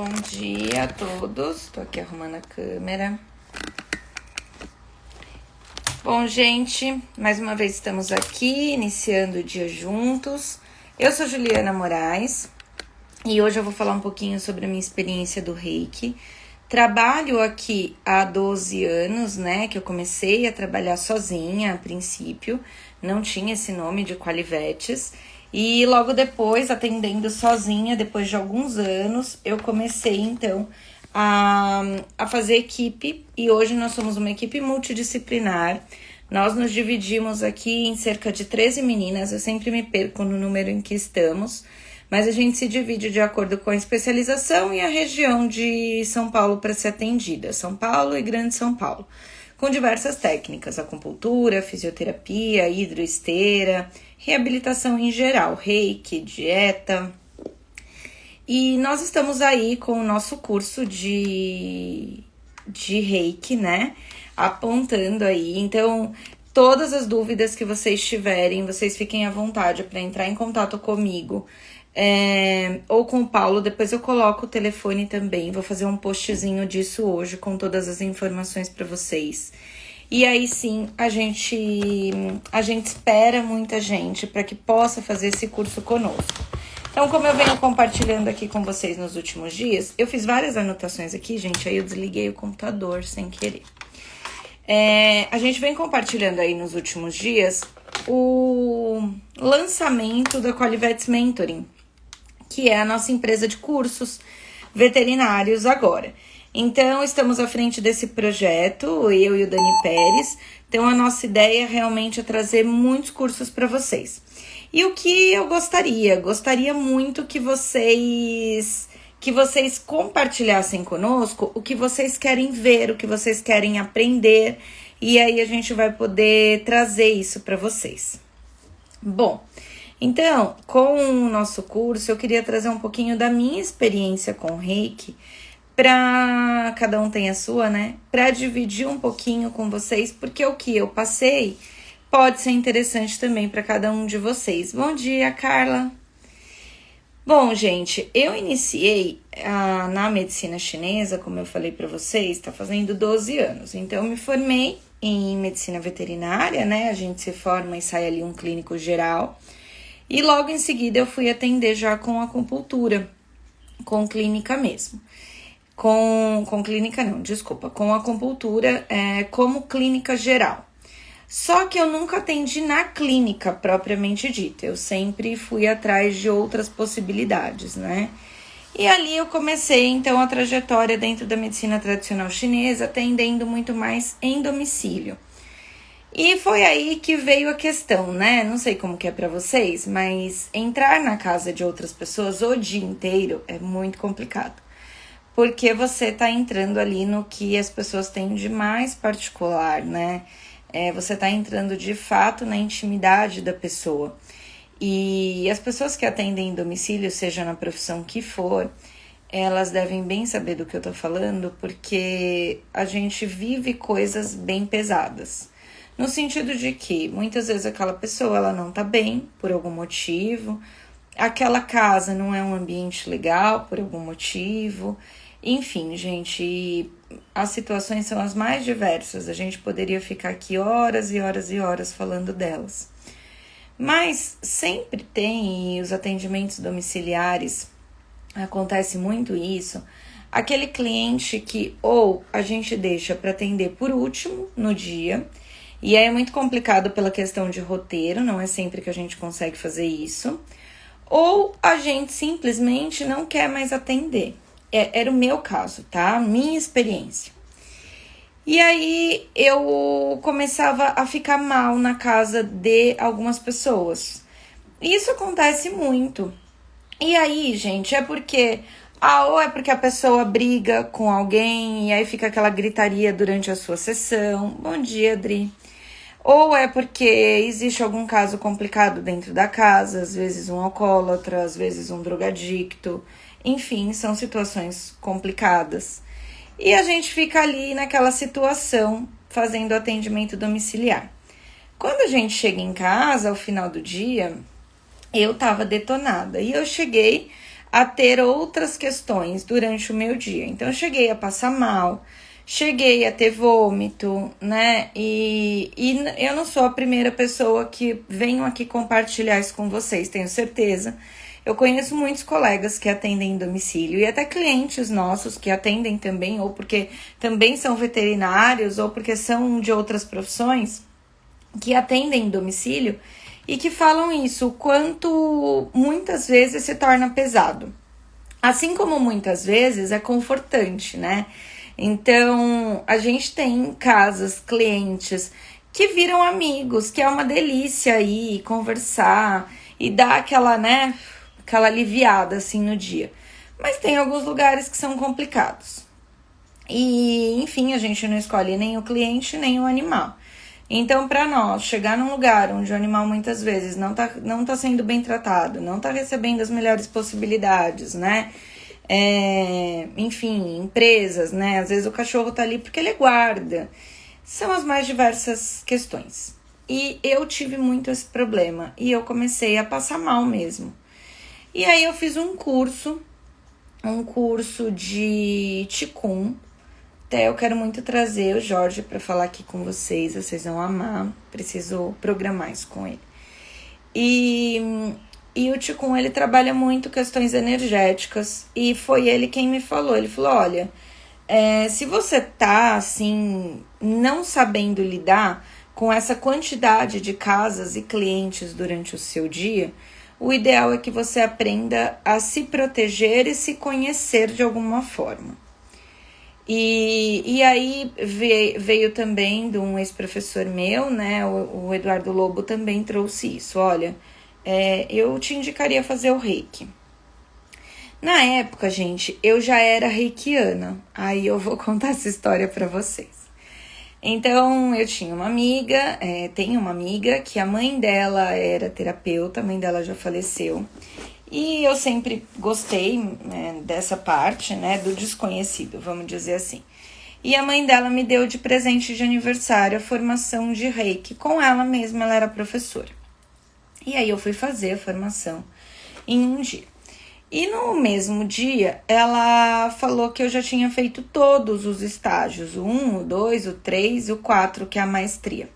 Bom dia a todos. Tô aqui arrumando a câmera. Bom, gente, mais uma vez estamos aqui, iniciando o dia juntos. Eu sou Juliana Moraes e hoje eu vou falar um pouquinho sobre a minha experiência do Reiki. Trabalho aqui há 12 anos, né, que eu comecei a trabalhar sozinha a princípio, não tinha esse nome de Qualivetes. E logo depois, atendendo sozinha, depois de alguns anos, eu comecei então a fazer equipe e hoje nós somos uma equipe multidisciplinar. Nós nos dividimos aqui em cerca de 13 meninas, eu sempre me perco no número em que estamos, mas a gente se divide de acordo com a especialização e a região de São Paulo para ser atendida, São Paulo e Grande São Paulo, com diversas técnicas, acupuntura, fisioterapia, hidroesteira, reabilitação em geral, reiki, dieta. E nós estamos aí com o nosso curso de reiki, né? Apontando aí. Então, todas as dúvidas que vocês tiverem, vocês fiquem à vontade para entrar em contato comigo ou com o Paulo. Depois eu coloco o telefone também. Vou fazer um postzinho disso hoje com todas as informações para vocês. E aí sim, a gente espera muita gente para que possa fazer esse curso conosco. Então, como eu venho compartilhando aqui com vocês nos últimos dias, eu fiz várias anotações aqui, gente, aí eu desliguei o computador sem querer. A gente vem compartilhando aí nos últimos dias o lançamento da Qualivetes Mentoring, que é a nossa empresa de cursos veterinários agora. Então, estamos à frente desse projeto, eu e o Dani Pérez. Então, a nossa ideia realmente é trazer muitos cursos para vocês. E o que eu gostaria muito que vocês compartilhassem conosco o que vocês querem ver, o que vocês querem aprender, e aí a gente vai poder trazer isso para vocês. Bom, então, com o nosso curso, eu queria trazer um pouquinho da minha experiência com o Reiki, para cada um tem a sua, né? Para dividir um pouquinho com vocês, porque o que eu passei pode ser interessante também para cada um de vocês. Bom dia, Carla! Bom, gente, eu iniciei na medicina chinesa, como eu falei para vocês, está fazendo 12 anos. Então, eu me formei em medicina veterinária, né? A gente se forma e sai ali um clínico geral. E logo em seguida eu fui atender já com acupuntura, com clínica mesmo. Com acupuntura como clínica geral. Só que eu nunca atendi na clínica propriamente dita, eu sempre fui atrás de outras possibilidades, né? E ali eu comecei então a trajetória dentro da medicina tradicional chinesa, atendendo muito mais em domicílio. E foi aí que veio a questão, né? Não sei como que é pra vocês, mas entrar na casa de outras pessoas o dia inteiro é muito complicado. Porque você tá entrando ali no que as pessoas têm de mais particular, né? Você tá entrando de fato na intimidade da pessoa. E as pessoas que atendem em domicílio, seja na profissão que for, elas devem bem saber do que eu tô falando, porque a gente vive coisas bem pesadas. No sentido de que, muitas vezes, aquela pessoa ela não tá bem, por algum motivo. Aquela casa não é um ambiente legal, por algum motivo. Enfim, gente, as situações são as mais diversas. A gente poderia ficar aqui horas e horas e horas falando delas. Mas sempre tem, e os atendimentos domiciliares, acontece muito isso, aquele cliente que ou a gente deixa para atender por último no dia, e aí é muito complicado pela questão de roteiro, não é sempre que a gente consegue fazer isso, ou a gente simplesmente não quer mais atender. Era o meu caso, tá? Minha experiência. E aí eu começava a ficar mal na casa de algumas pessoas. Isso acontece muito. E aí, gente, ou é porque a pessoa briga com alguém e aí fica aquela gritaria durante a sua sessão. Bom dia, Adri. Ou é porque existe algum caso complicado dentro da casa, às vezes um alcoólatra, às vezes um drogadicto. Enfim, são situações complicadas. E a gente fica ali naquela situação, fazendo atendimento domiciliar. Quando a gente chega em casa, ao final do dia, eu tava detonada. E eu cheguei a ter outras questões durante o meu dia. Então, eu cheguei a passar mal, cheguei a ter vômito, né? E eu não sou a primeira pessoa que venho aqui compartilhar isso com vocês, tenho certeza. Eu conheço muitos colegas que atendem em domicílio e até clientes nossos que atendem também, ou porque também são veterinários, ou porque são de outras profissões, que atendem em domicílio e que falam isso, o quanto muitas vezes se torna pesado. Assim como muitas vezes é confortante, né? Então, a gente tem casas, clientes que viram amigos, que é uma delícia aí conversar e dar aquela, né, aquela aliviada assim no dia. Mas tem alguns lugares que são complicados. E, enfim, a gente não escolhe nem o cliente, nem o animal. Então, para nós, chegar num lugar onde o animal muitas vezes não tá sendo bem tratado, não tá recebendo as melhores possibilidades, né? Enfim, empresas, né? Às vezes o cachorro tá ali porque ele é guarda. São as mais diversas questões. E eu tive muito esse problema. E eu comecei a passar mal mesmo. E aí eu fiz um curso de Qigong. Até eu quero muito trazer o Jorge para falar aqui com vocês vão amar, preciso programar isso com ele. E o Qigong, ele trabalha muito questões energéticas, e foi ele quem me falou, ele falou, olha, se você tá, assim, não sabendo lidar com essa quantidade de casas e clientes durante o seu dia, o ideal é que você aprenda a se proteger e se conhecer de alguma forma. E aí veio também de um ex-professor meu, né, o Eduardo Lobo também trouxe isso, olha, eu te indicaria fazer o reiki. Na época, gente, eu já era reikiana, aí eu vou contar essa história pra vocês. Então, eu tinha uma amiga, tenho uma amiga, que a mãe dela era terapeuta, a mãe dela já faleceu. E eu sempre gostei, né, dessa parte, né, do desconhecido, vamos dizer assim. E a mãe dela me deu de presente de aniversário a formação de reiki. Com ela mesma, ela era professora. E aí eu fui fazer a formação em um dia. E no mesmo dia, ela falou que eu já tinha feito todos os estágios, o 1, o 2, o 3 e o 4, que é a maestria.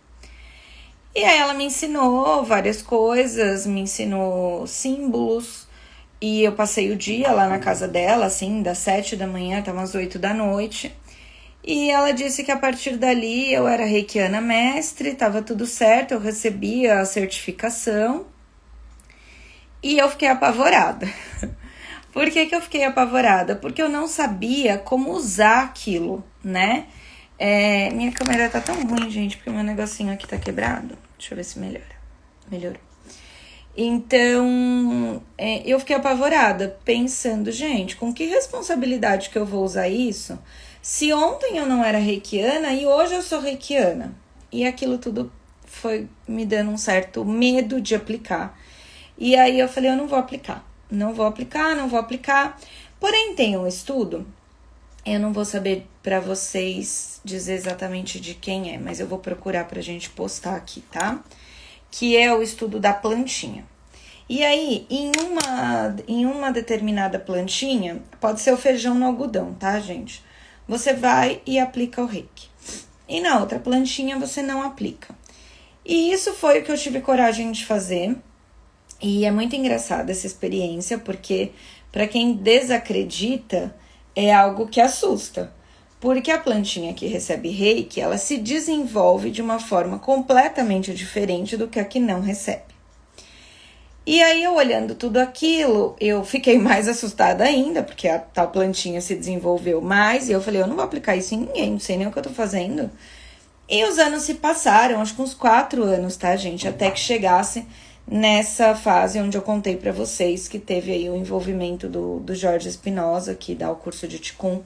E aí ela me ensinou várias coisas, me ensinou símbolos, e eu passei o dia lá na casa dela, assim, das 7 da manhã até umas 8 da noite. E ela disse que a partir dali eu era reikiana mestre, estava tudo certo, eu recebia a certificação. E eu fiquei apavorada. Por que eu fiquei apavorada? Porque eu não sabia como usar aquilo, né? Minha câmera tá tão ruim, gente, porque o meu negocinho aqui tá quebrado. Deixa eu ver se melhora. Melhorou. Então, eu fiquei apavorada, pensando, gente, com que responsabilidade que eu vou usar isso? Se ontem eu não era reikiana e hoje eu sou reikiana. E aquilo tudo foi me dando um certo medo de aplicar. E aí eu falei, eu não vou aplicar. Porém, tem um estudo, eu não vou saber para vocês dizer exatamente de quem é, mas eu vou procurar pra gente postar aqui, tá? Que é o estudo da plantinha. E aí, em uma determinada plantinha, pode ser o feijão no algodão, tá, gente? Você vai e aplica o reiki. E na outra plantinha, você não aplica. E isso foi o que eu tive coragem de fazer. E é muito engraçada essa experiência, porque para quem desacredita, é algo que assusta. Porque a plantinha que recebe reiki, ela se desenvolve de uma forma completamente diferente do que a que não recebe. E aí, eu olhando tudo aquilo, eu fiquei mais assustada ainda, porque a tal plantinha se desenvolveu mais, e eu falei, eu não vou aplicar isso em ninguém, não sei nem o que eu tô fazendo. E os anos se passaram, acho que uns 4 anos, tá, gente? Até que chegasse nessa fase onde eu contei pra vocês que teve aí o envolvimento do Jorge Espinosa, que dá o curso de Qigong,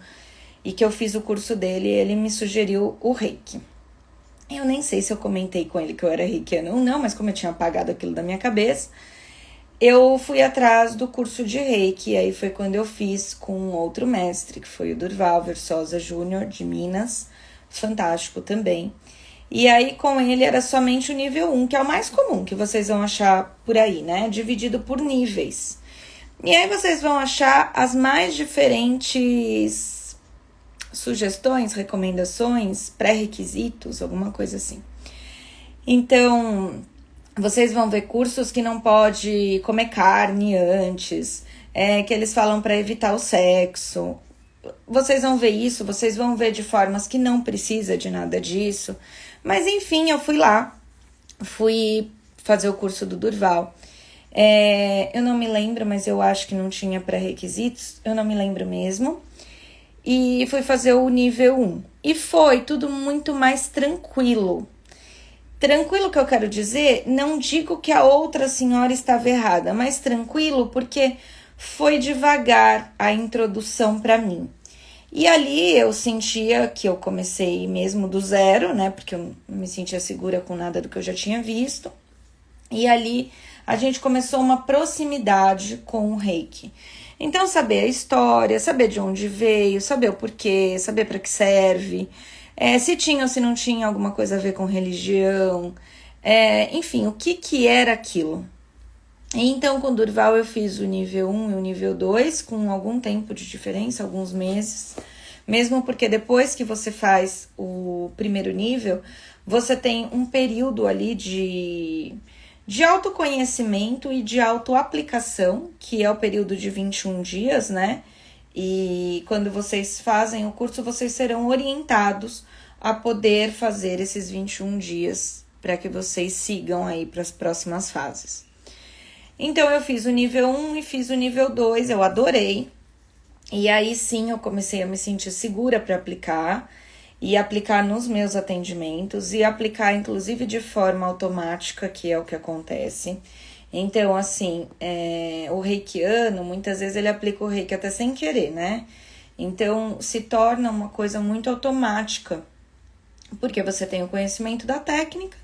e que eu fiz o curso dele e ele me sugeriu o reiki. Eu nem sei se eu comentei com ele que eu era reikiana ou não, mas como eu tinha apagado aquilo da minha cabeça, eu fui atrás do curso de reiki, e aí foi quando eu fiz com outro mestre, que foi o Durval Versosa Júnior, de Minas, fantástico também. E aí, com ele, era somente o nível 1, que é o mais comum, que vocês vão achar por aí, né? Dividido por níveis. E aí vocês vão achar as mais diferentes sugestões, recomendações, pré-requisitos, alguma coisa assim. Então, vocês vão ver cursos que não pode comer carne antes, que eles falam para evitar o sexo. Vocês vão ver isso, vocês vão ver de formas que não precisa de nada disso. Mas enfim, eu fui fazer o curso do Durval. Eu não me lembro, mas eu acho que não tinha pré-requisitos, eu não me lembro mesmo. E fui fazer o nível 1. E foi tudo muito mais tranquilo. Tranquilo que eu quero dizer, não digo que a outra senhora estava errada, mas tranquilo porque foi devagar a introdução para mim. E ali eu sentia que eu comecei mesmo do zero, né? Porque eu não me sentia segura com nada do que eu já tinha visto. E ali a gente começou uma proximidade com o Reiki. Então, saber a história, saber de onde veio, saber o porquê, saber para que serve, se tinha ou se não tinha alguma coisa a ver com religião, enfim, o que era aquilo. E então, com o Durval, eu fiz o nível 1 e o nível 2, com algum tempo de diferença, alguns meses. Mesmo porque depois que você faz o primeiro nível, você tem um período ali de autoconhecimento e de autoaplicação, que é o período de 21 dias, né? E quando vocês fazem o curso, vocês serão orientados a poder fazer esses 21 dias para que vocês sigam aí para as próximas fases. Então, eu fiz o nível 1 e fiz o nível 2, eu adorei. E aí sim, eu comecei a me sentir segura para aplicar e aplicar nos meus atendimentos e aplicar inclusive de forma automática, que é o que acontece. Então, assim, o reikiano, muitas vezes ele aplica o reiki até sem querer, né? Então, se torna uma coisa muito automática, porque você tem o conhecimento da técnica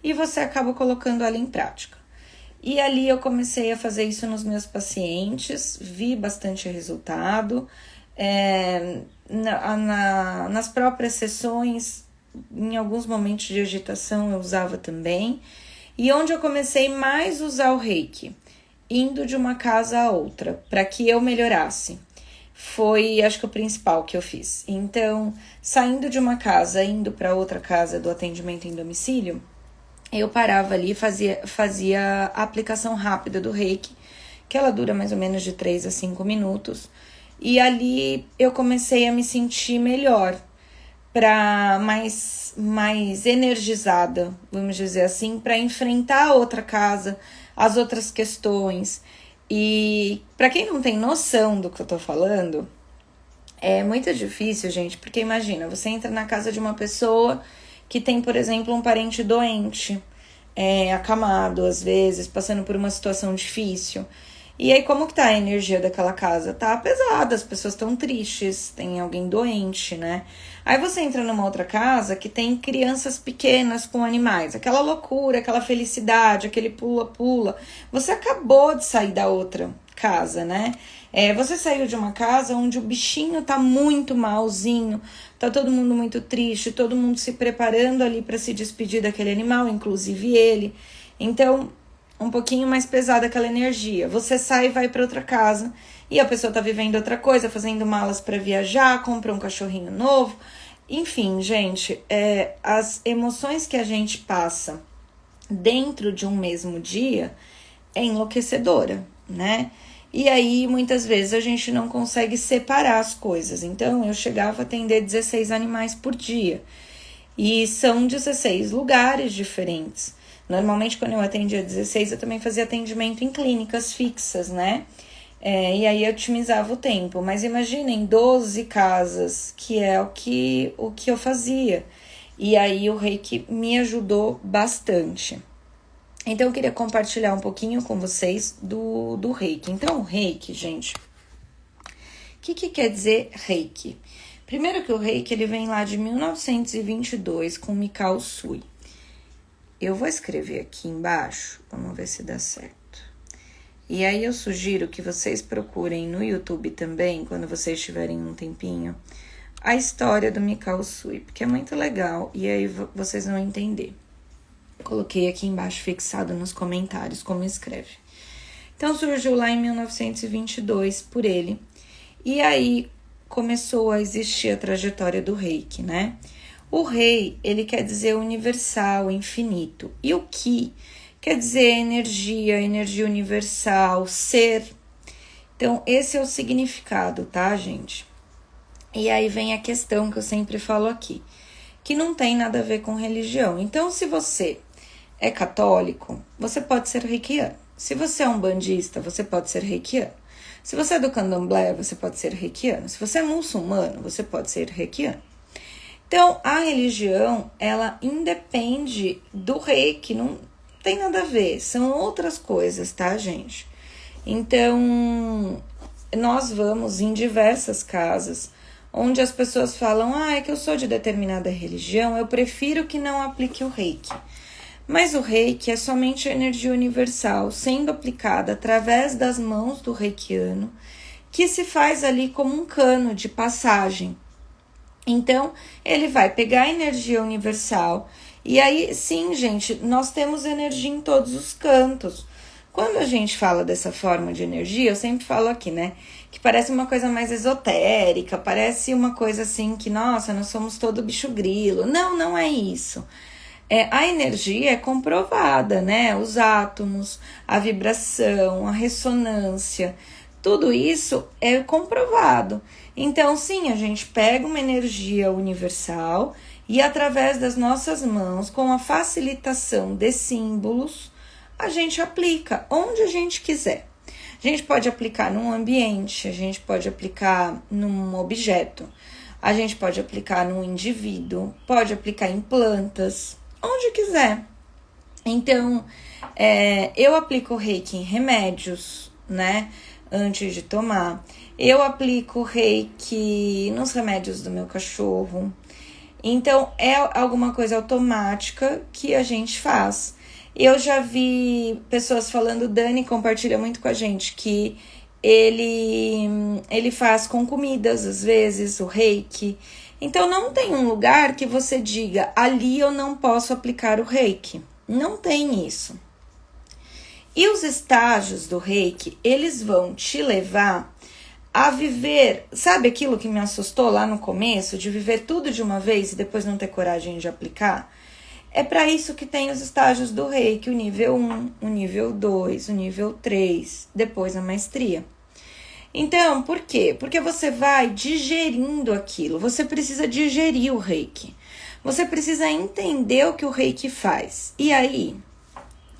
e você acaba colocando ela em prática. E ali eu comecei a fazer isso nos meus pacientes, vi bastante resultado. Nas próprias sessões, em alguns momentos de agitação eu usava também. E onde eu comecei mais a usar o Reiki, indo de uma casa a outra, para que eu melhorasse. Foi, acho que o principal que eu fiz. Então, saindo de uma casa, indo para outra casa do atendimento em domicílio, eu parava ali e fazia a aplicação rápida do Reiki, que ela dura mais ou menos de 3 a 5 minutos. E ali eu comecei a me sentir melhor, para mais energizada, vamos dizer assim, para enfrentar a outra casa, as outras questões. E para quem não tem noção do que eu tô falando, é muito difícil, gente, porque imagina, você entra na casa de uma pessoa que tem, por exemplo, um parente doente, acamado às vezes, passando por uma situação difícil. E aí, como que tá a energia daquela casa? Tá pesada, as pessoas estão tristes, tem alguém doente, né? Aí você entra numa outra casa que tem crianças pequenas com animais, aquela loucura, aquela felicidade, aquele pula-pula. Você acabou de sair da outra casa, né? Você saiu de uma casa onde o bichinho tá muito malzinho, tá todo mundo muito triste, todo mundo se preparando ali para se despedir daquele animal, inclusive ele. Então, um pouquinho mais pesada aquela energia. Você sai e vai para outra casa e a pessoa tá vivendo outra coisa, fazendo malas para viajar, comprou um cachorrinho novo. Enfim, gente, as emoções que a gente passa dentro de um mesmo dia é enlouquecedora, né? E aí, muitas vezes, a gente não consegue separar as coisas. Então, eu chegava a atender 16 animais por dia. E são 16 lugares diferentes. Normalmente, quando eu atendia 16, eu também fazia atendimento em clínicas fixas, né? E aí, eu otimizava o tempo. Mas imaginem 12 casas, que é o que eu fazia. E aí, o Reiki me ajudou bastante. Então, eu queria compartilhar um pouquinho com vocês do Reiki. Então, o Reiki, gente, o que quer dizer Reiki? Primeiro que o Reiki, ele vem lá de 1922 com Mikao Usui. Eu vou escrever aqui embaixo, vamos ver se dá certo. E aí eu sugiro que vocês procurem no YouTube também, quando vocês tiverem um tempinho, a história do Mikao Usui, porque é muito legal e aí vocês vão entender. Coloquei aqui embaixo fixado nos comentários como escreve. Então surgiu lá em 1922 por ele. E aí começou a existir a trajetória do Reiki, né? O Rei, ele quer dizer universal, infinito. E o Ki quer dizer energia, energia universal, ser. Então, esse é o significado, tá, gente? E aí vem a questão que eu sempre falo aqui, que não tem nada a ver com religião. Então, se você é católico, você pode ser reikiano. Se você é umbandista, você pode ser reikiano. Se você é do candomblé, você pode ser reikiano. Se você é muçulmano, você pode ser reikiano. Então, a religião, ela independe do reiki, não tem nada a ver, são outras coisas, tá, gente? Então, nós vamos em diversas casas onde as pessoas falam, é que eu sou de determinada religião, eu prefiro que não aplique o reiki. Mas o reiki é somente a energia universal, sendo aplicada através das mãos do reikiano, que se faz ali como um cano de passagem. Então, ele vai pegar a energia universal. E aí, sim, gente, nós temos energia em todos os cantos. Quando a gente fala dessa forma de energia, eu sempre falo aqui, né? Que parece uma coisa mais esotérica, parece uma coisa assim que, nossa, nós somos todo bicho grilo. Não, não é isso. A energia é comprovada, né? Os átomos, a vibração, a ressonância, tudo isso é comprovado. Então, sim, a gente pega uma energia universal e através das nossas mãos, com a facilitação de símbolos, a gente aplica onde a gente quiser. A gente pode aplicar num ambiente, a gente pode aplicar num objeto, a gente pode aplicar num indivíduo, pode aplicar em plantas, onde quiser. Então, eu aplico o reiki em remédios, né? Antes de tomar. Eu aplico reiki nos remédios do meu cachorro. Então, é alguma coisa automática que a gente faz. Eu já vi pessoas falando, Dani compartilha muito com a gente, que ele faz com comidas, às vezes, o reiki. Então, não tem um lugar que você diga, ali eu não posso aplicar o reiki. Não tem isso. E os estágios do reiki, eles vão te levar a viver, sabe aquilo que me assustou lá no começo, de viver tudo de uma vez e depois não ter coragem de aplicar? É para isso que tem os estágios do reiki, o nível 1, o nível 2, o nível 3, depois a maestria. Então, por quê? Porque você vai digerindo aquilo, você precisa digerir o reiki, você precisa entender o que o reiki faz. E aí,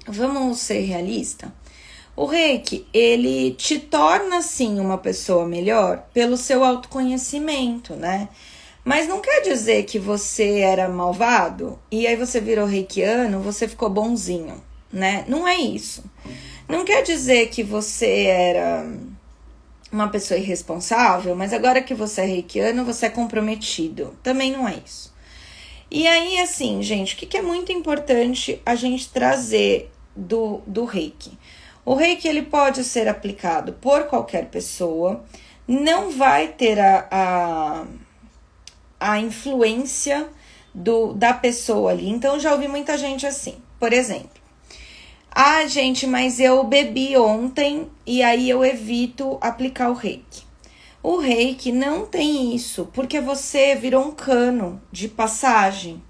vamos ser realistas? O reiki, ele te torna, sim, uma pessoa melhor pelo seu autoconhecimento, né? Mas não quer dizer que você era malvado e aí você virou reikiano, você ficou bonzinho, né? Não é isso. Não quer dizer que você era uma pessoa irresponsável, mas agora que você é reikiano, você é comprometido. Também não é isso. E aí, assim, gente, o que é muito importante a gente trazer do reiki? O reiki, ele pode ser aplicado por qualquer pessoa, não vai ter a influência da pessoa ali. Então, já ouvi muita gente assim, por exemplo, gente, mas eu bebi ontem e aí eu evito aplicar o reiki. O reiki não tem isso, porque você virou um cano de passagem.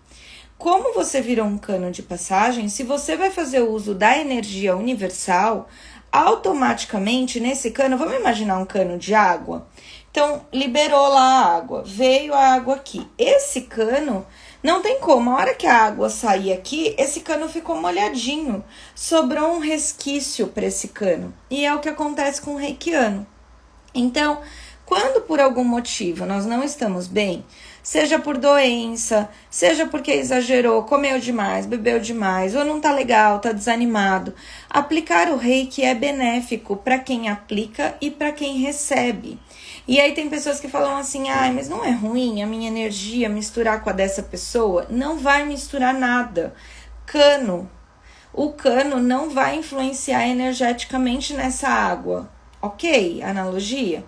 Como você virou um cano de passagem, se você vai fazer uso da energia universal, automaticamente nesse cano, vamos imaginar um cano de água? Então, liberou lá a água, veio a água aqui. Esse cano, não tem como, a hora que a água sair aqui, esse cano ficou molhadinho, sobrou um resquício para esse cano. E é o que acontece com o reikiano. Então, quando por algum motivo nós não estamos bem, seja por doença, seja porque exagerou, comeu demais, bebeu demais, ou não tá legal, tá desanimado, aplicar o reiki é benéfico para quem aplica e para quem recebe. E aí tem pessoas que falam assim, mas não é ruim a minha energia misturar com a dessa pessoa? Não vai misturar nada. Cano. O cano não vai influenciar energeticamente nessa água. Ok? Analogia?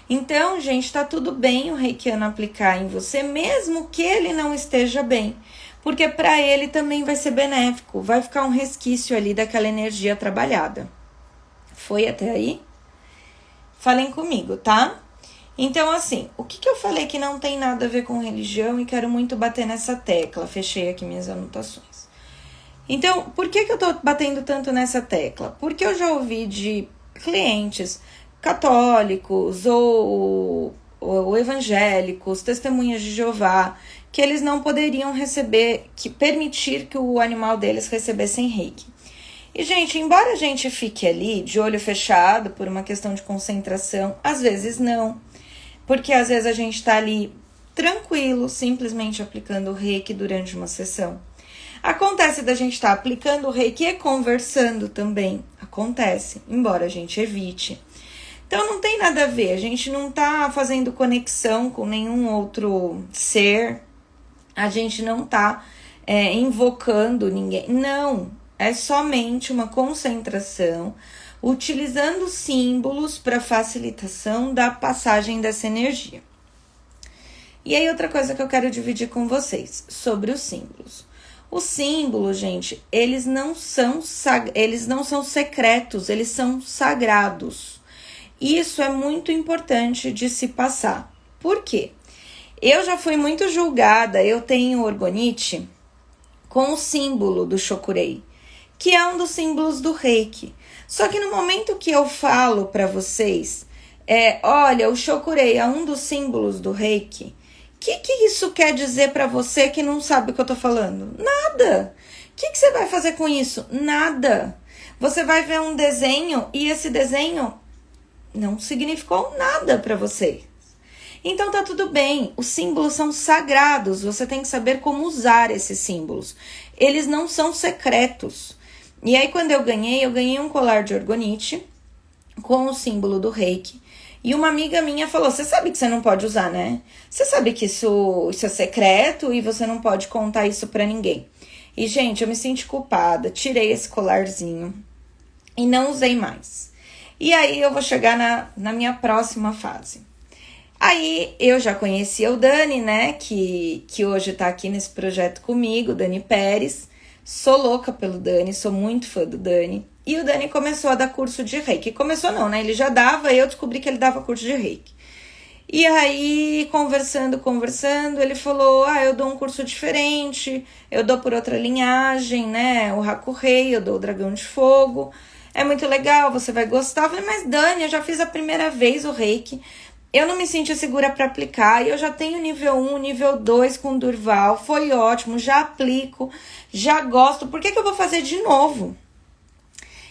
Então, gente, tá tudo bem o reikiano aplicar em você, mesmo que ele não esteja bem. Porque para ele também vai ser benéfico. Vai ficar um resquício ali daquela energia trabalhada. Foi até aí? Falem comigo, tá? Então, assim, o que eu falei que não tem nada a ver com religião e quero muito bater nessa tecla? Fechei aqui minhas anotações. Então, por que eu tô batendo tanto nessa tecla? Porque eu já ouvi de clientes católicos ou evangélicos, testemunhas de Jeová, que eles não poderiam permitir que o animal deles recebessem reiki. E, gente, embora a gente fique ali de olho fechado por uma questão de concentração, às vezes não. Porque às vezes a gente tá ali tranquilo, simplesmente aplicando o reiki durante uma sessão. Acontece da gente estar aplicando o reiki e conversando também. Acontece, embora a gente evite. Então não tem nada a ver, a gente não tá fazendo conexão com nenhum outro ser, a gente não tá invocando ninguém. Não, é somente uma concentração, utilizando símbolos para facilitação da passagem dessa energia. E aí outra coisa que eu quero dividir com vocês, sobre os símbolos. Os símbolos, gente, eles não são secretos, eles são sagrados. Isso é muito importante de se passar. Por quê? Eu já fui muito julgada, eu tenho orgonite com o símbolo do Shokurei, que é um dos símbolos do Reiki. Só que no momento que eu falo para vocês, olha, o Shokurei é um dos símbolos do Reiki, o que isso quer dizer para você que não sabe o que eu tô falando? Nada! O que você vai fazer com isso? Nada! Você vai ver um desenho e esse desenho não significou nada para você. Então tá tudo bem, os símbolos são sagrados, você tem que saber como usar esses símbolos. Eles não são secretos. E aí quando eu ganhei um colar de orgonite com o símbolo do Reiki. E uma amiga minha falou, você sabe que você não pode usar, né? Você sabe que isso é secreto e você não pode contar isso pra ninguém. E, gente, eu me senti culpada, tirei esse colarzinho e não usei mais. E aí eu vou chegar na minha próxima fase. Aí eu já conhecia o Dani, né, que hoje tá aqui nesse projeto comigo, Dani Pérez. Sou louca pelo Dani, sou muito fã do Dani. E o Dani começou a dar curso de reiki. Começou não, né? Ele já dava e eu descobri que ele dava curso de reiki. E aí, conversando, ele falou, eu dou um curso diferente, eu dou por outra linhagem, né? O Hakurei, eu dou o Dragão de Fogo. É muito legal, você vai gostar. Eu falei, mas Dani, eu já fiz a primeira vez o reiki. Eu não me senti segura para aplicar. E eu já tenho nível 1, nível 2 com Durval. Foi ótimo, já aplico, já gosto. Por que eu vou fazer de novo?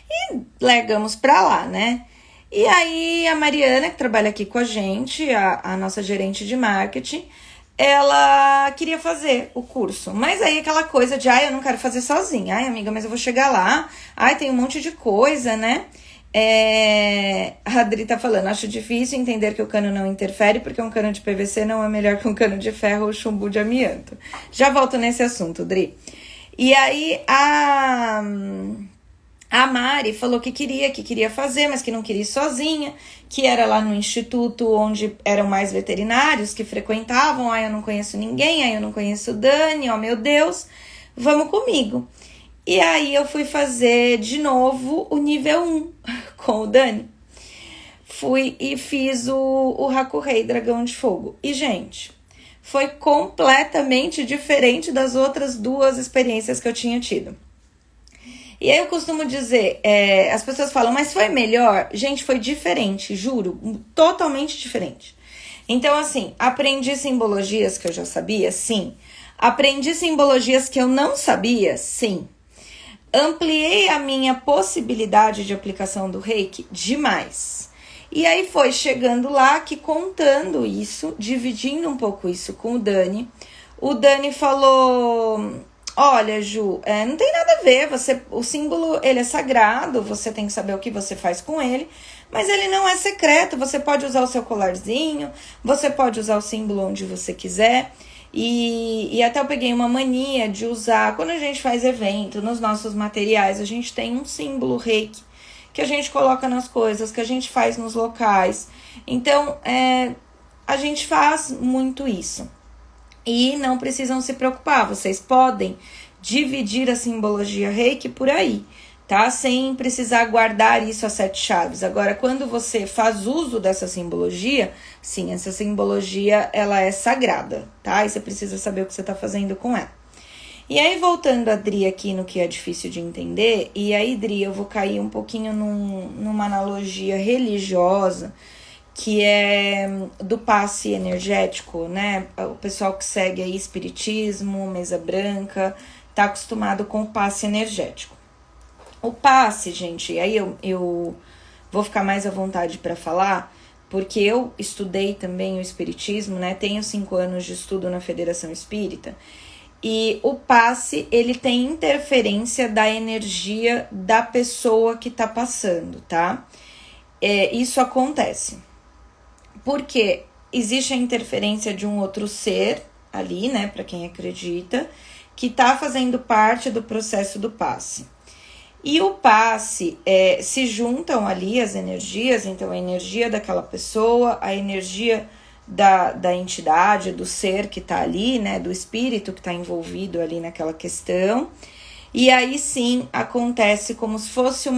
E largamos pra lá, né? E aí a Mariana, que trabalha aqui com a gente, a nossa gerente de marketing, ela queria fazer o curso. Mas aí aquela coisa de, eu não quero fazer sozinha. Amiga, mas eu vou chegar lá. Tem um monte de coisa, né? A Adri tá falando, acho difícil entender que o cano não interfere, porque um cano de PVC não é melhor que um cano de ferro ou chumbo de amianto. Já volto nesse assunto, Adri. E aí a Mari falou que queria fazer, mas que não queria ir sozinha, que era lá no instituto onde eram mais veterinários que frequentavam. Eu não conheço ninguém, eu não conheço o Dani, meu Deus, vamos comigo. E aí eu fui fazer de novo o nível 1 com o Dani. Fui e fiz o Hakurei Dragão de Fogo. E, gente, foi completamente diferente das outras 2 experiências que eu tinha tido. E aí eu costumo dizer, as pessoas falam, mas foi melhor? Gente, foi diferente, juro, totalmente diferente. Então, assim, aprendi simbologias que eu já sabia? Sim. Aprendi simbologias que eu não sabia? Sim. Ampliei a minha possibilidade de aplicação do Reiki? Demais. E aí foi chegando lá que contando isso, dividindo um pouco isso com o Dani falou... Olha, Ju, não tem nada a ver, o símbolo ele é sagrado, você tem que saber o que você faz com ele, mas ele não é secreto, você pode usar o seu colarzinho, você pode usar o símbolo onde você quiser, e até eu peguei uma mania de usar, quando a gente faz evento, nos nossos materiais, a gente tem um símbolo Reiki, que a gente coloca nas coisas, que a gente faz nos locais, então a gente faz muito isso. E não precisam se preocupar, vocês podem dividir a simbologia Reiki por aí. tá? Sem precisar guardar isso a 7 chaves. Agora, quando você faz uso dessa simbologia, sim, essa simbologia, ela é sagrada, tá? E você precisa saber o que você tá fazendo com ela. E aí, voltando a Dri aqui no que é difícil de entender, e aí, Dri, eu vou cair um pouquinho numa analogia religiosa, que é do passe energético, né? O pessoal que segue aí espiritismo, mesa branca, tá acostumado com o passe energético. O passe, gente, aí eu vou ficar mais à vontade para falar, porque eu estudei também o espiritismo, né? Tenho 5 anos de estudo na Federação Espírita. E o passe, ele tem interferência da energia da pessoa que tá passando, tá? Isso acontece. Porque existe a interferência de um outro ser ali, né? Para quem acredita, que tá fazendo parte do processo do passe. E o passe, se juntam ali as energias, então a energia daquela pessoa, a energia da entidade, do ser que tá ali, né, do espírito que tá envolvido ali naquela questão. E aí sim acontece como se fosse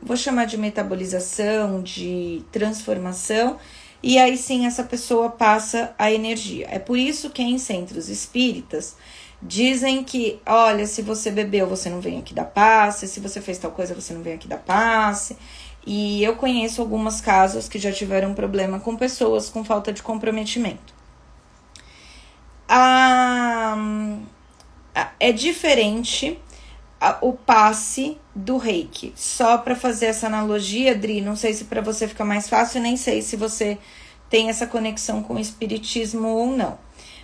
vou chamar de metabolização, de transformação, e aí sim essa pessoa passa a energia. É por isso que em centros espíritas dizem que, olha, se você bebeu, você não vem aqui dar passe, se você fez tal coisa, você não vem aqui dar passe. E eu conheço alguns casos que já tiveram problema com pessoas com falta de comprometimento. É diferente o passe do reiki. Só para fazer essa analogia, Dri, não sei se para você fica mais fácil, nem sei se você tem essa conexão com o espiritismo ou não.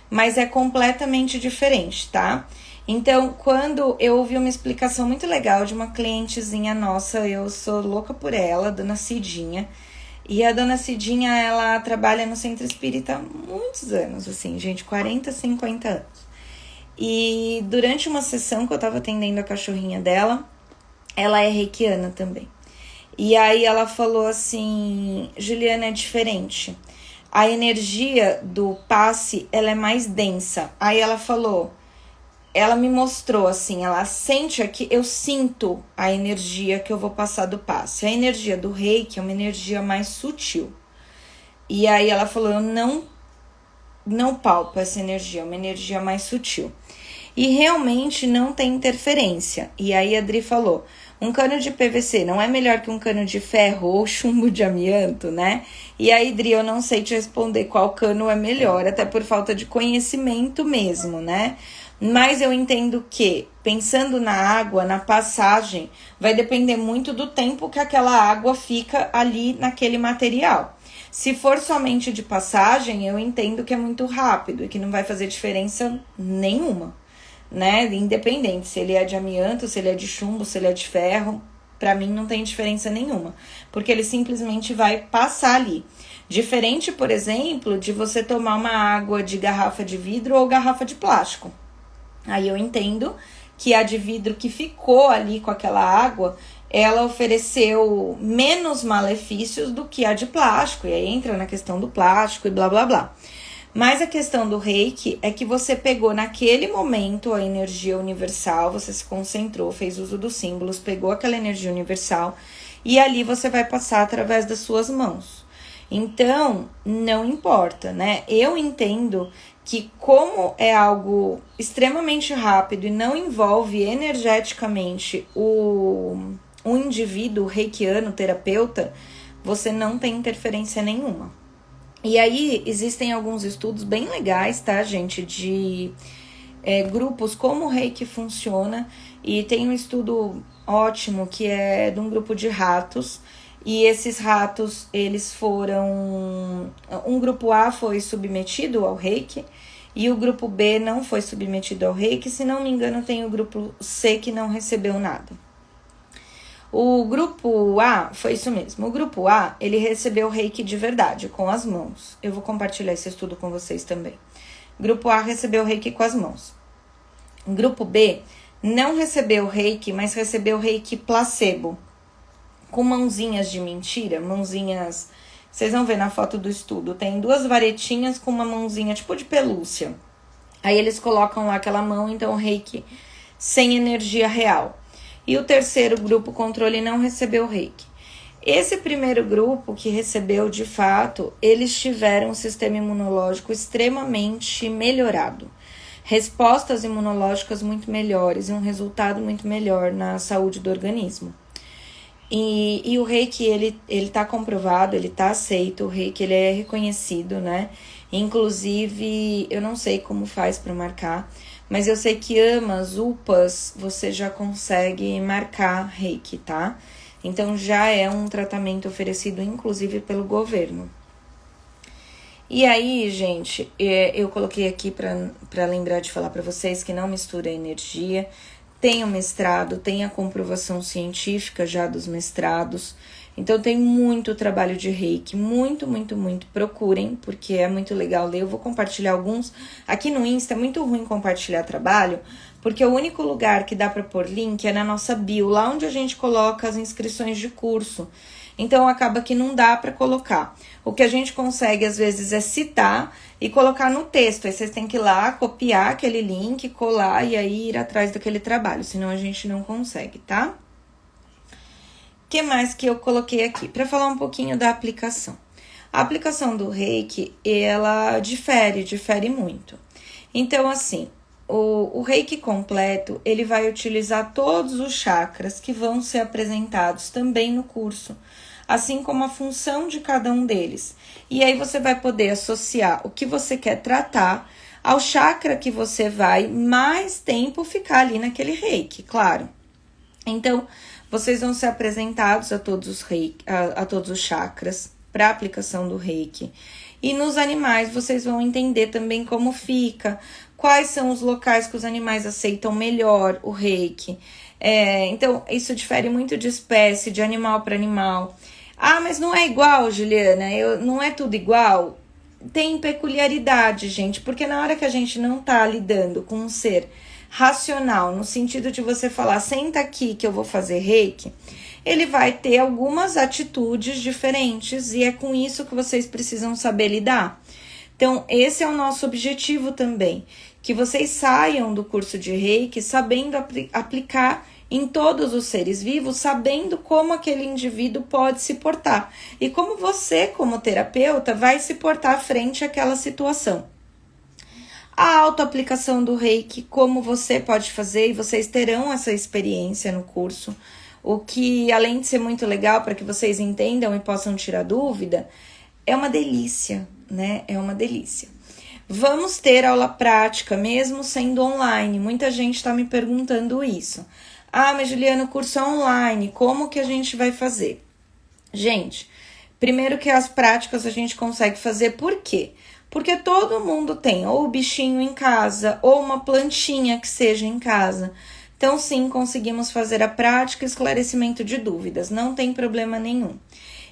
Mas é completamente diferente, tá? Então, quando eu ouvi uma explicação muito legal de uma clientezinha nossa, eu sou louca por ela, Dona Cidinha. E a Dona Cidinha, ela trabalha no Centro Espírita há muitos anos, assim, gente, 40, 50 anos. E durante uma sessão que eu tava atendendo a cachorrinha dela, ela é reikiana também. E aí ela falou assim, Juliana, é diferente. A energia do passe, ela é mais densa. Aí ela falou, ela me mostrou assim, ela sente aqui, eu sinto a energia que eu vou passar do passe. A energia do reiki é uma energia mais sutil. E aí ela falou, eu não palpo essa energia, é uma energia mais sutil. E realmente não tem interferência. E aí a Adri falou, um cano de PVC não é melhor que um cano de ferro ou chumbo de amianto, né? E aí, Adri, eu não sei te responder qual cano é melhor, até por falta de conhecimento mesmo, né? Mas eu entendo que, pensando na água, na passagem, vai depender muito do tempo que aquela água fica ali naquele material. Se for somente de passagem, eu entendo que é muito rápido e que não vai fazer diferença nenhuma, né? Independente se ele é de amianto, se ele é de chumbo, se ele é de ferro, pra mim não tem diferença nenhuma, porque ele simplesmente vai passar ali. Diferente, por exemplo, de você tomar uma água de garrafa de vidro ou garrafa de plástico. Aí eu entendo que a de vidro que ficou ali com aquela água, ela ofereceu menos malefícios do que a de plástico. E aí entra na questão do plástico e blá, blá, blá. Mas a questão do reiki é que você pegou naquele momento a energia universal, você se concentrou, fez uso dos símbolos, pegou aquela energia universal e ali você vai passar através das suas mãos. Então, não importa, né? Eu entendo que como é algo extremamente rápido e não envolve energeticamente o indivíduo reikiano, terapeuta, você não tem interferência nenhuma. E aí existem alguns estudos bem legais, tá, gente, de grupos, como o reiki funciona, e tem um estudo ótimo que é de um grupo de ratos. E esses ratos, eles foram... Um grupo A foi submetido ao reiki e o grupo B não foi submetido ao reiki. Se não me engano, tem o grupo C que não recebeu nada. O grupo A, foi isso mesmo. O grupo A, ele recebeu reiki de verdade, com as mãos. Eu vou compartilhar esse estudo com vocês também. O grupo A recebeu reiki com as mãos. O grupo B não recebeu reiki, mas recebeu reiki placebo, com mãozinhas de mentira, mãozinhas... Vocês vão ver na foto do estudo, tem 2 varetinhas com uma mãozinha tipo de pelúcia. Aí eles colocam lá aquela mão, então o reiki sem energia real. e o terceiro grupo controle não recebeu reiki. Esse primeiro grupo que recebeu, de fato, eles tiveram um sistema imunológico extremamente melhorado. Respostas imunológicas muito melhores e um resultado muito melhor na saúde do organismo. E o reiki, ele tá comprovado, ele tá aceito, o reiki ele é reconhecido, né? Inclusive, eu não sei como faz para marcar, mas eu sei que AMAs, UPAs, você já consegue marcar reiki, tá? Então, já é um tratamento oferecido, inclusive, pelo governo. E aí, gente, eu coloquei aqui para lembrar de falar para vocês que não mistura energia. Tem o mestrado, tem a comprovação científica já dos mestrados. Então, tem muito trabalho de reiki, muito. Procurem, porque é muito legal ler. Eu vou compartilhar alguns. Aqui no Insta é muito ruim compartilhar trabalho, porque o único lugar que dá para pôr link é na nossa bio, lá onde a gente coloca as inscrições de curso. Então, acaba que não dá para colocar. O que a gente consegue, às vezes, é citar e colocar no texto. Aí vocês têm que ir lá, copiar aquele link, colar e aí ir atrás daquele trabalho. Senão, a gente não consegue, tá? O que mais que eu coloquei aqui? Para falar um pouquinho da aplicação. A aplicação do reiki, ela difere muito. Então, assim, o reiki completo, ele vai utilizar todos os chakras que vão ser apresentados também no curso, assim como a função de cada um deles. E aí você vai poder associar o que você quer tratar ao chakra que você vai mais tempo ficar ali naquele reiki, claro. Então, vocês vão ser apresentados a todos os reiki, a todos os chakras para aplicação do reiki. E nos animais vocês vão entender também como fica, quais são os locais que os animais aceitam melhor o reiki. Então, isso difere muito de espécie, de animal para animal. Ah, mas não é igual, Juliana, não é tudo igual? Tem peculiaridade, gente, porque na hora que a gente não tá lidando com um ser racional, no sentido de você falar, senta aqui que eu vou fazer reiki, ele vai ter algumas atitudes diferentes e é com isso que vocês precisam saber lidar. Então, esse é o nosso objetivo também, que vocês saiam do curso de reiki sabendo aplicar em todos os seres vivos, sabendo como aquele indivíduo pode se portar e como você, como terapeuta, vai se portar frente àquela situação. A autoaplicação do reiki, como você pode fazer, e vocês terão essa experiência no curso, o que, além de ser muito legal para que vocês entendam e possam tirar dúvida, é uma delícia, né? É uma delícia. Vamos ter aula prática, mesmo sendo online. Muita gente está me perguntando isso. Ah, mas Juliana, o curso é online, como que a gente vai fazer? Gente, primeiro que as práticas a gente consegue fazer, por quê? Porque todo mundo tem ou o bichinho em casa, ou uma plantinha que seja em casa. Então, sim, conseguimos fazer a prática e esclarecimento de dúvidas, não tem problema nenhum.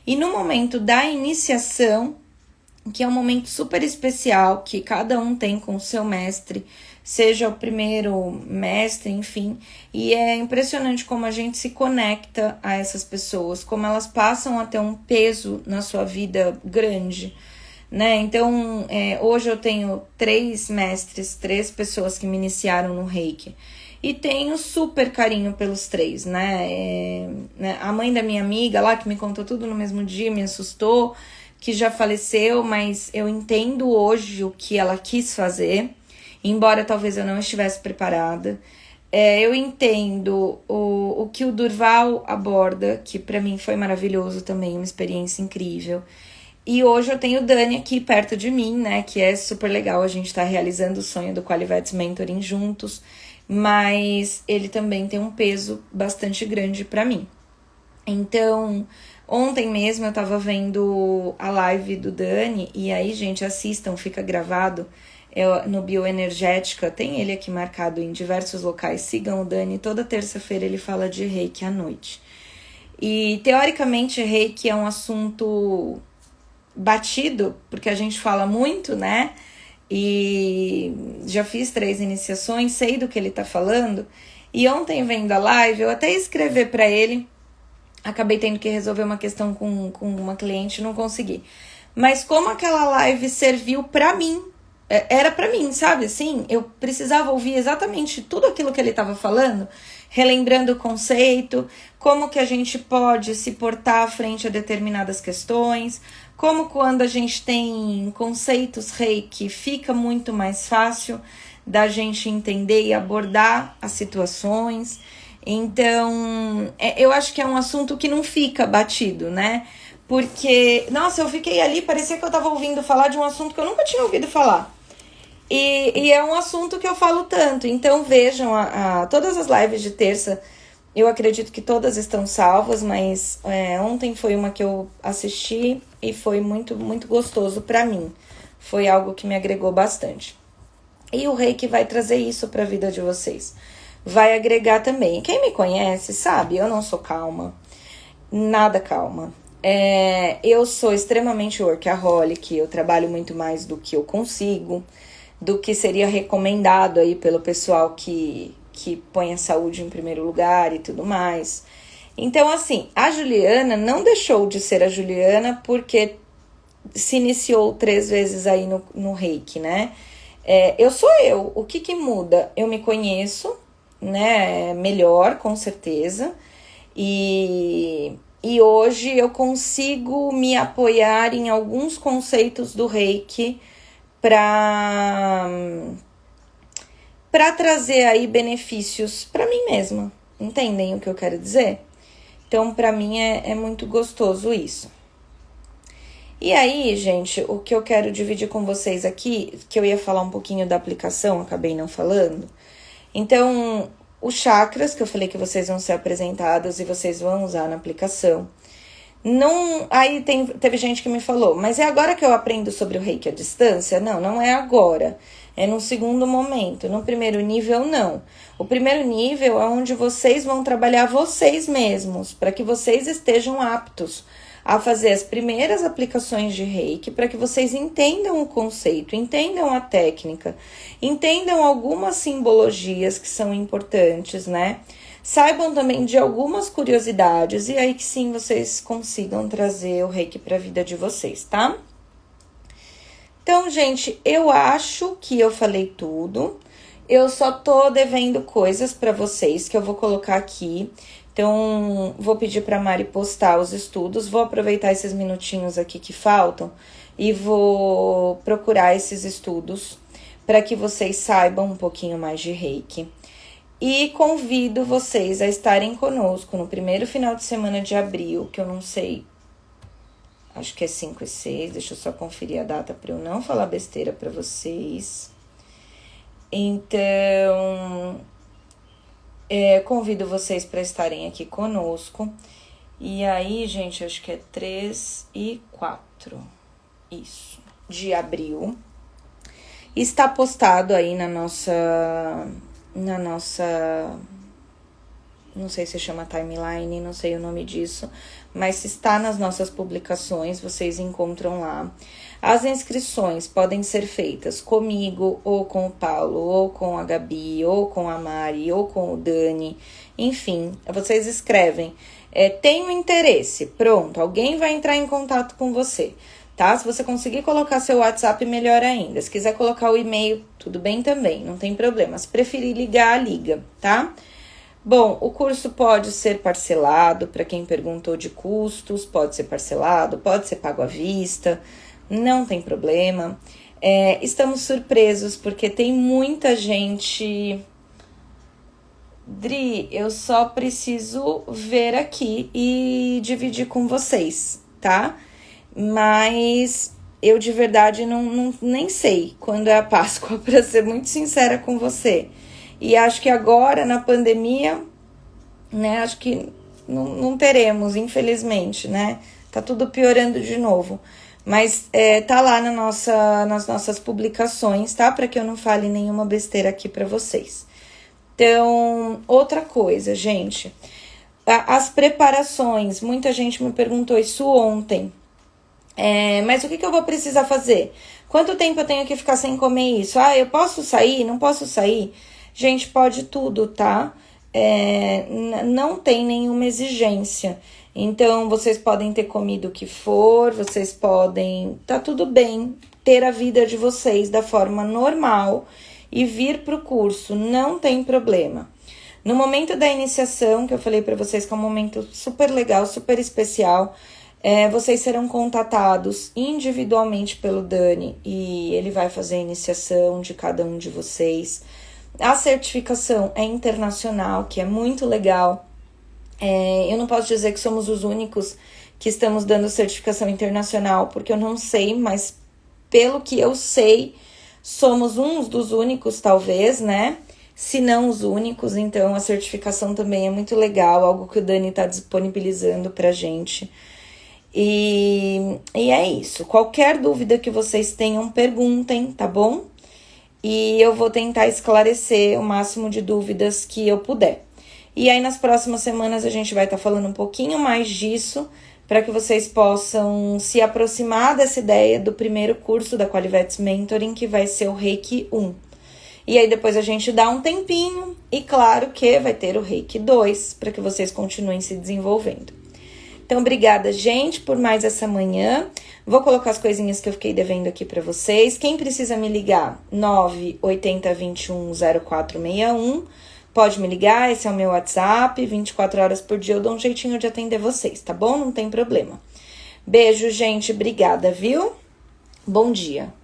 E no momento da iniciação, que é um momento super especial, que cada um tem com o seu mestre, seja o primeiro mestre, enfim, e é impressionante como a gente se conecta a essas pessoas, como elas passam a ter um peso na sua vida grande, né? Então, hoje eu tenho 3 mestres, 3 pessoas que me iniciaram no reiki, e tenho super carinho pelos 3, né? A mãe da minha amiga lá, que me contou tudo no mesmo dia, me assustou, que já faleceu, mas eu entendo hoje o que ela quis fazer, embora talvez eu não estivesse preparada. Eu entendo o que o Durval aborda, que para mim foi maravilhoso também, uma experiência incrível. E hoje eu tenho o Dani aqui perto de mim, né, que é super legal, a gente tá realizando o sonho do Qualivetes Mentoring juntos, mas ele também tem um peso bastante grande para mim. Então, ontem mesmo eu tava vendo a live do Dani, e aí, gente, assistam, fica gravado no Bioenergética, tem ele aqui marcado em diversos locais, sigam o Dani, toda terça-feira ele fala de reiki à noite. E, teoricamente, reiki é um assunto batido, porque a gente fala muito, né? E já fiz 3 iniciações, sei do que ele tá falando. E ontem, vendo a live, eu até escrevi pra ele, acabei tendo que resolver uma questão com uma cliente, não consegui. Mas como aquela live serviu pra mim, era pra mim, sabe? Assim, eu precisava ouvir exatamente tudo aquilo que ele tava falando, relembrando o conceito, como que a gente pode se portar frente a determinadas questões, como quando a gente tem conceitos Reiki, fica muito mais fácil da gente entender e abordar as situações. Então, eu acho que é um assunto que não fica batido, né? Porque, nossa, eu fiquei ali, parecia que eu tava ouvindo falar de um assunto que eu nunca tinha ouvido falar. E é um assunto que eu falo tanto. Então, vejam, todas as lives de terça, eu acredito que todas estão salvas, mas ontem foi uma que eu assisti e foi muito, muito gostoso pra mim. Foi algo que me agregou bastante. E o Reiki vai trazer isso pra vida de vocês. Vai agregar também. Quem me conhece sabe, eu não sou calma. Nada calma. Eu sou extremamente workaholic, eu trabalho muito mais do que eu consigo, do que seria recomendado aí pelo pessoal que põe a saúde em primeiro lugar e tudo mais. Então, assim, a Juliana não deixou de ser a Juliana porque se iniciou 3 vezes aí no Reiki, né? Eu sou eu. O que muda? Eu me conheço, né? Melhor, com certeza. E hoje eu consigo me apoiar em alguns conceitos do Reiki para trazer aí benefícios para mim mesma. Entendem o que eu quero dizer? Então, para mim é muito gostoso isso. E aí, gente, o que eu quero dividir com vocês aqui, que eu ia falar um pouquinho da aplicação, acabei não falando. Então, os chakras, que eu falei que vocês vão ser apresentados e vocês vão usar na aplicação. Não, aí teve gente que me falou, mas é agora que eu aprendo sobre o Reiki à distância? Não, não é agora. É no segundo momento. No primeiro nível, não. O primeiro nível é onde vocês vão trabalhar vocês mesmos, para que vocês estejam aptos a fazer as primeiras aplicações de Reiki, para que vocês entendam o conceito, entendam a técnica, entendam algumas simbologias que são importantes, né? Saibam também de algumas curiosidades e aí que sim vocês consigam trazer o Reiki para a vida de vocês, tá? Então, gente, eu acho que eu falei tudo. Eu só tô devendo coisas para vocês que eu vou colocar aqui. Então, vou pedir para Mari postar os estudos. Vou aproveitar esses minutinhos aqui que faltam e vou procurar esses estudos para que vocês saibam um pouquinho mais de Reiki. E convido vocês a estarem conosco no primeiro final de semana de abril, que eu não sei, acho que é 5 e 6, deixa eu só conferir a data para eu não falar besteira para vocês. Então, convido vocês para estarem aqui conosco. E aí, gente, acho que é 3 e 4, isso, de abril. Está postado aí na nossa, não sei se chama timeline, não sei o nome disso, mas está nas nossas publicações, vocês encontram lá. As inscrições podem ser feitas comigo, ou com o Paulo, ou com a Gabi, ou com a Mari, ou com o Dani, enfim, vocês escrevem. Tenho interesse, pronto, alguém vai entrar em contato com você, tá? Se você conseguir colocar seu WhatsApp, melhor ainda. Se quiser colocar o e-mail, tudo bem também, não tem problema. Se preferir ligar, liga, tá? Bom, o curso pode ser parcelado, para quem perguntou de custos, pode ser parcelado, pode ser pago à vista, não tem problema. Estamos surpresos, porque tem muita gente... Dri, eu só preciso ver aqui e dividir com vocês, tá? Mas eu de verdade nem sei quando é a Páscoa, para ser muito sincera com você. E acho que agora, na pandemia, né, acho que não teremos, infelizmente, né? Tá tudo piorando de novo. Mas tá lá nas nossas publicações, tá? Para que eu não fale nenhuma besteira aqui para vocês. Então, outra coisa, gente. As preparações, muita gente me perguntou isso ontem. Mas o que eu vou precisar fazer? Quanto tempo eu tenho que ficar sem comer isso? Eu posso sair? Não posso sair? Gente, pode tudo, tá? Não tem nenhuma exigência. Então, vocês podem ter comido o que for, vocês podem... Tá tudo bem ter a vida de vocês da forma normal e vir pro curso, não tem problema. No momento da iniciação, que eu falei para vocês que é um momento super legal, super especial, vocês serão contatados individualmente pelo Dani e ele vai fazer a iniciação de cada um de vocês. A certificação é internacional, que é muito legal. Eu não posso dizer que somos os únicos que estamos dando certificação internacional, porque eu não sei, mas pelo que eu sei, somos uns dos únicos, talvez, né? Se não os únicos, então a certificação também é muito legal, algo que o Dani está disponibilizando pra gente. E é isso. Qualquer dúvida que vocês tenham, perguntem, tá bom? E eu vou tentar esclarecer o máximo de dúvidas que eu puder. E aí, nas próximas semanas, a gente vai estar falando um pouquinho mais disso, para que vocês possam se aproximar dessa ideia do primeiro curso da Qualivetes Mentoring, que vai ser o Reiki 1. E aí, depois a gente dá um tempinho, e claro que vai ter o Reiki 2, para que vocês continuem se desenvolvendo. Então, obrigada, gente, por mais essa manhã. Vou colocar as coisinhas que eu fiquei devendo aqui para vocês. Quem precisa me ligar, 980210461. Pode me ligar, esse é o meu WhatsApp. 24 horas por dia eu dou um jeitinho de atender vocês, tá bom? Não tem problema. Beijo, gente. Obrigada, viu? Bom dia.